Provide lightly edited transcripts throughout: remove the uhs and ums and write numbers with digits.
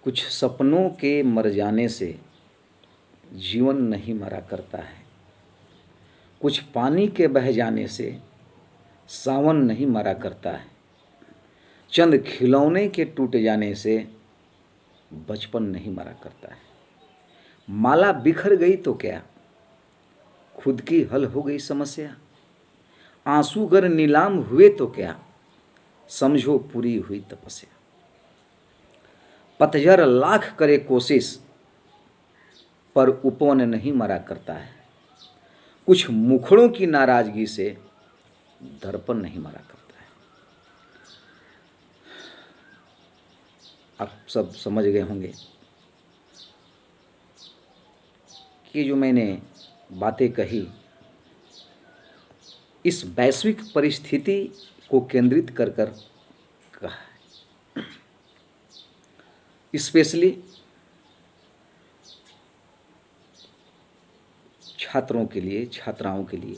कुछ सपनों के मर जाने से जीवन नहीं मरा करता है। कुछ पानी के बह जाने से सावन नहीं मरा करता है। चंद खिलौने के टूट जाने से बचपन नहीं मरा करता है। माला बिखर गई तो क्या, खुद की हल हो गई समस्या। आंसू गर नीलाम हुए तो क्या, समझो पूरी हुई तपस्या। पतझर लाख करे कोशिश, पर उपवन नहीं मरा करता है। कुछ मुखड़ों की नाराजगी से दर्पण नहीं मरा करता है। आप सब समझ गए होंगे कि जो मैंने बातें कही इस वैश्विक परिस्थिति को केंद्रित कर कहा है। स्पेशली छात्रों के लिए, छात्राओं के लिए,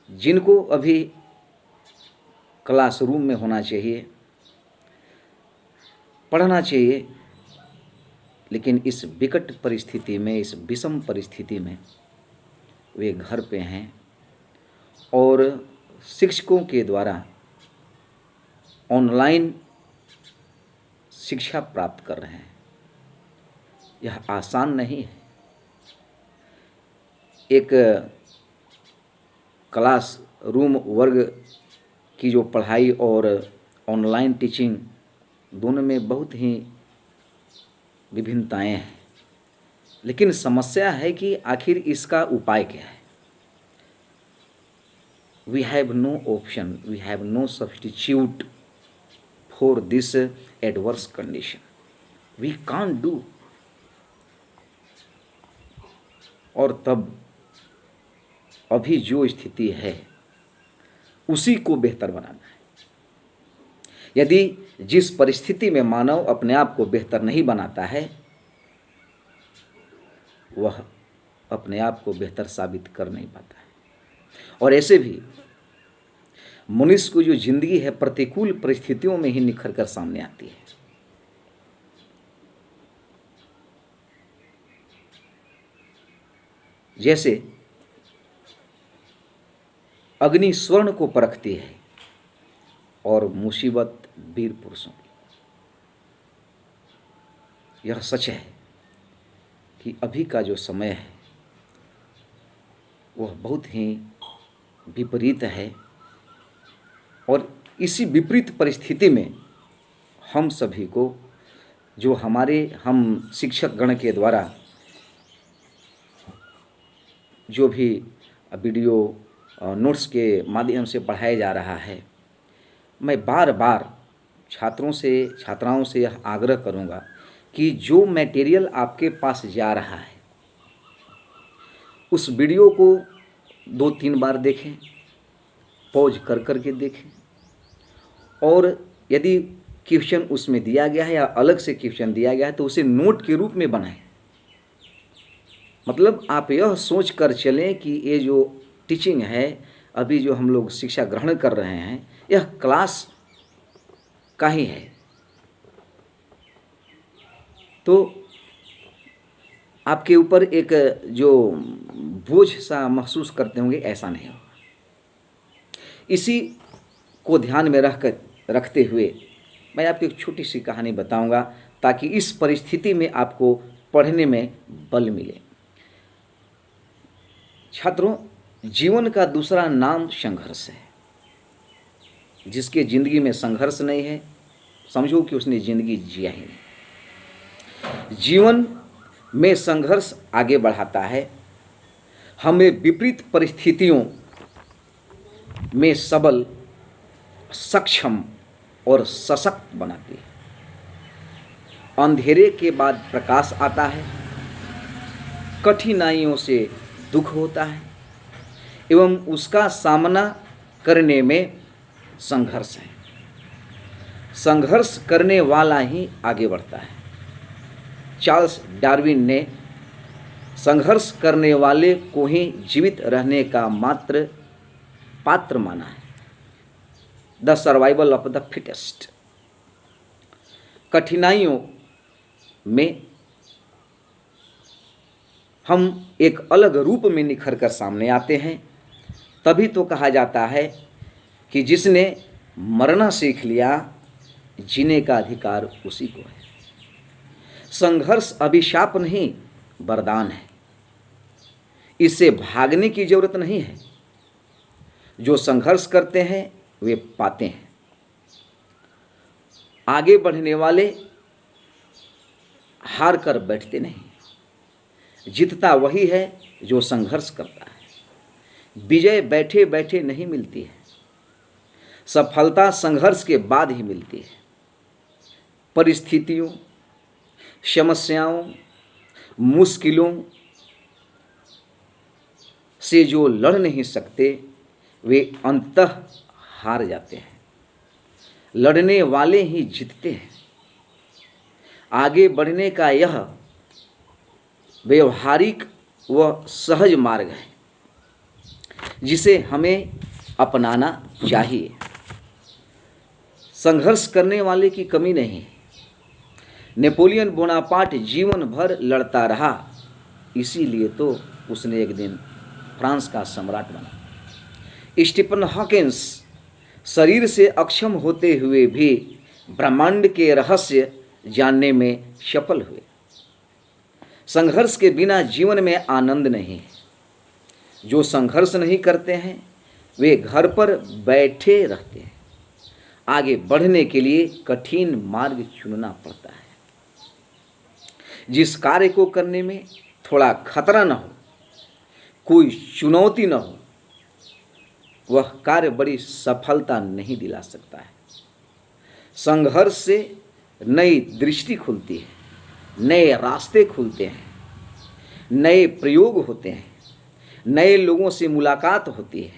जिनको अभी क्लासरूम में होना चाहिए, पढ़ना चाहिए, लेकिन इस विकट परिस्थिति में, इस विषम परिस्थिति में वे घर पे हैं और शिक्षकों के द्वारा ऑनलाइन शिक्षा प्राप्त कर रहे हैं। यह आसान नहीं है। एक क्लास रूम वर्ग की जो पढ़ाई और ऑनलाइन टीचिंग दोनों में बहुत ही विभिन्नताएं हैं, लेकिन समस्या है कि आखिर इसका उपाय क्या है। We have no option, we have no substitute for this adverse condition, we can't do. और तब अभी जो स्थिति है उसी को बेहतर बनाना है। यदि जिस परिस्थिति में मानव अपने आप को बेहतर नहीं बनाता है, वह अपने आप को बेहतर साबित कर नहीं पाता है। और ऐसे भी मनुष्य को जो जिंदगी है प्रतिकूल परिस्थितियों में ही निखर कर सामने आती है। जैसे अग्नि स्वर्ण को परखती है और मुसीबत वीर पुरुषों की। यह सच है कि अभी का जो समय है वह बहुत ही विपरीत है और इसी विपरीत परिस्थिति में हम सभी को, जो हम शिक्षक गण के द्वारा जो भी वीडियो नोट्स के माध्यम से पढ़ाया जा रहा है, मैं बार बार छात्रों से, छात्राओं से यह आग्रह करूँगा कि जो मटेरियल आपके पास जा रहा है उस वीडियो को 2-3 बार देखें, पॉज कर कर के देखें, और यदि क्वेश्चन उसमें दिया गया है या अलग से क्वेश्चन दिया गया है तो उसे नोट के रूप में बनाएं। मतलब आप यह सोच कर चलें कि ये जो टीचिंग है, अभी जो हम लोग शिक्षा ग्रहण कर रहे हैं, यह क्लास का ही है। तो आपके ऊपर एक जो बोझ सा महसूस करते होंगे, ऐसा नहीं होगा। इसी को ध्यान में रखते हुए मैं आपको एक छोटी सी कहानी बताऊंगा ताकि इस परिस्थिति में आपको पढ़ने में बल मिले। छात्रों, जीवन का दूसरा नाम संघर्ष है। जिसके जिंदगी में संघर्ष नहीं है, समझो कि उसने जिंदगी जिया ही नहीं। जीवन में संघर्ष आगे बढ़ाता है, हमें विपरीत परिस्थितियों में सबल, सक्षम और सशक्त बनाती है। अंधेरे के बाद प्रकाश आता है, कठिनाइयों से दुख होता है एवं उसका सामना करने में संघर्ष है। संघर्ष करने वाला ही आगे बढ़ता है। चार्ल्स डार्विन ने संघर्ष करने वाले को ही जीवित रहने का मात्र पात्र माना है। The survival of the fittest. कठिनाइयों में हम एक अलग रूप में निखर कर सामने आते हैं। तभी तो कहा जाता है कि जिसने मरना सीख लिया, जीने का अधिकार उसी को है। संघर्ष अभिशाप नहीं, वरदान है। इससे भागने की जरूरत नहीं है। जो संघर्ष करते हैं वे पाते हैं। आगे बढ़ने वाले हार कर बैठते नहीं। जीतता वही है जो संघर्ष करता है। विजय बैठे बैठे नहीं मिलती है। सफलता संघर्ष के बाद ही मिलती है। परिस्थितियों, समस्याओं, मुश्किलों से जो लड़ नहीं सकते वे अंततः हार जाते हैं। लड़ने वाले ही जीतते हैं। आगे बढ़ने का यह व्यवहारिक व सहज मार्ग है जिसे हमें अपनाना चाहिए। संघर्ष करने वाले की कमी नहीं है। नेपोलियन बोनापार्ट जीवन भर लड़ता रहा, इसीलिए तो उसने एक दिन फ्रांस का सम्राट बना। स्टीफन हॉकिंस शरीर से अक्षम होते हुए भी ब्रह्मांड के रहस्य जानने में सफल हुए। संघर्ष के बिना जीवन में आनंद नहीं है। जो संघर्ष नहीं करते हैं वे घर पर बैठे रहते हैं। आगे बढ़ने के लिए कठिन मार्ग चुनना पड़ता है। जिस कार्य को करने में थोड़ा खतरा न हो, कोई चुनौती न हो, वह कार्य बड़ी सफलता नहीं दिला सकता है। संघर्ष से नई दृष्टि खुलती है, नए रास्ते खुलते हैं, नए प्रयोग होते हैं, नए लोगों से मुलाकात होती है।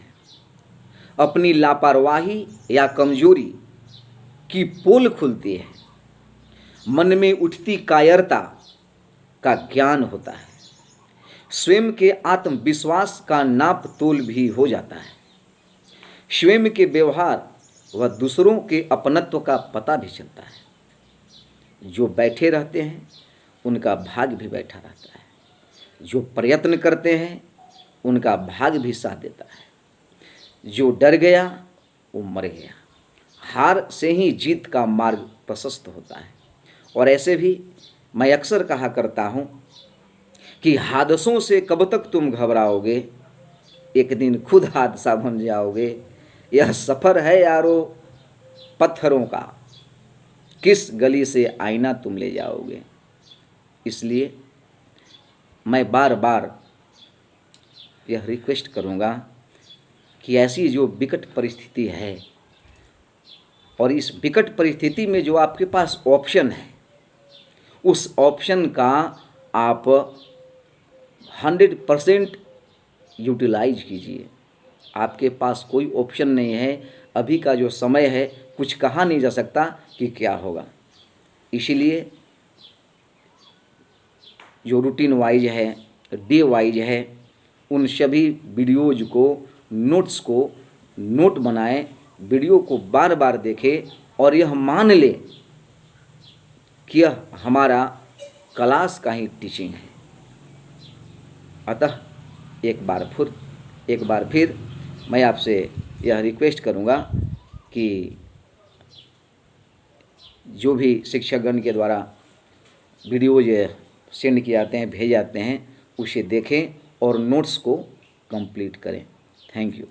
अपनी लापरवाही या कमजोरी की पोल खुलती है। मन में उठती कायरता का ज्ञान होता है। स्वयं के आत्मविश्वास का नाप तोल भी हो जाता है। स्वयं के व्यवहार व दूसरों के अपनत्व का पता भी चलता है। जो बैठे रहते हैं उनका भाग्य भी बैठा रहता है। जो प्रयत्न करते हैं उनका भाग्य भी साथ देता है। जो डर गया वो मर गया। हार से ही जीत का मार्ग प्रशस्त होता है। और ऐसे भी मैं अक्सर कहा करता हूँ कि हादसों से कब तक तुम घबराओगे, एक दिन खुद हादसा बन जाओगे। यह सफ़र है यारो पत्थरों का, किस गली से आईना तुम ले जाओगे। इसलिए मैं बार बार यह रिक्वेस्ट करूँगा कि ऐसी जो विकट परिस्थिति है और इस विकट परिस्थिति में जो आपके पास ऑप्शन है, उस ऑप्शन का आप 100% यूटिलाइज कीजिए। आपके पास कोई ऑप्शन नहीं है। अभी का जो समय है कुछ कहा नहीं जा सकता कि क्या होगा। इसीलिए जो रूटीन वाइज है, डे वाइज है, उन सभी वीडियोज़ को, नोट्स को नोट बनाएं, वीडियो को बार बार देखें और यह मान ले कि यह हमारा क्लास का ही टीचिंग है। अतः एक बार फिर मैं आपसे यह रिक्वेस्ट करूँगा कि जो भी शिक्षकगण के द्वारा वीडियोज सेंड किए जाते हैं, भेजे जाते हैं, उसे देखें और नोट्स को कंप्लीट करें। Thank you.